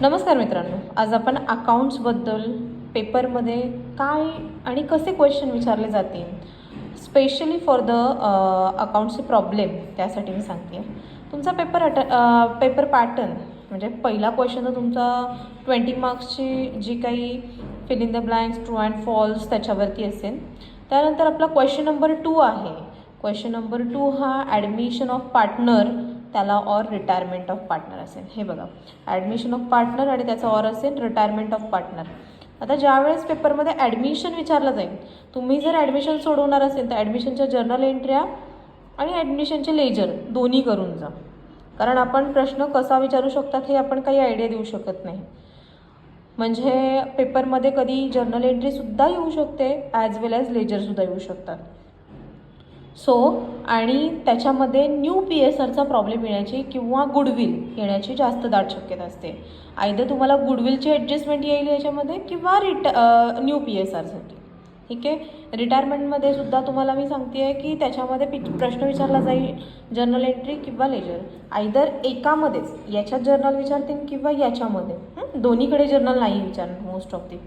नमस्कार मित्रांनो, आज आपण अकाउंट्सबद्दल पेपरमध्ये काय आणि कसे क्वेश्चन विचारले जातील स्पेशली फॉर द अकाउंट्सचे प्रॉब्लेम त्यासाठी मी सांगते आहे. तुमचा पेपर पॅटर्न म्हणजे पहिला क्वेश्चन तर तुमचा 20 मार्क्सची जी काही fill in the blanks true and false त्याच्यावरती असेल. त्यानंतर आपला क्वेश्चन नंबर 2 आहे. क्वेश्चन नंबर 2 हा ॲडमिशन ऑफ पार्टनर त्याला ऑर रिटायरमेंट ऑफ पार्टनर असेल. हे बघा, ॲडमिशन ऑफ पार्टनर आणि त्याचा ऑर असेल रिटायरमेंट ऑफ पार्टनर. आता ज्यावेळेस पेपरमध्ये ॲडमिशन विचारलं जाईल, तुम्ही जर ॲडमिशन सोडवणार असेल तर ॲडमिशनच्या जर्नल एंट्र्या आणि ॲडमिशनचे लेजर दोन्ही करून जा. कारण आपण प्रश्न कसा विचारू शकतात हे आपण काही आयडिया देऊ शकत नाही. म्हणजे पेपरमध्ये कधी जर्नल एंट्रीसुद्धा येऊ शकते ॲज वेल ॲज लेजरसुद्धा येऊ शकतात. आणि त्याच्यामध्ये न्यू पी एस आरचा प्रॉब्लेम येण्याची किंवा गुडविल येण्याची जास्त दाट शक्यता असते. आयदर तुम्हाला गुडविलची ॲडजस्टमेंट येईल याच्यामध्ये किंवा न्यू पी एस आरसाठी. ठीक आहे. रिटायरमेंटमध्ये सुद्धा तुम्हाला मी सांगते आहे की त्याच्यामध्ये प्रश्न विचारला जाईल जर्नल एंट्री किंवा लेजर. आयदर एकामध्येच याच्यात जर्नल विचारतील किंवा याच्यामध्ये. दोन्हीकडे जर्नल नाही विचारणार मोस्ट ऑफ दी.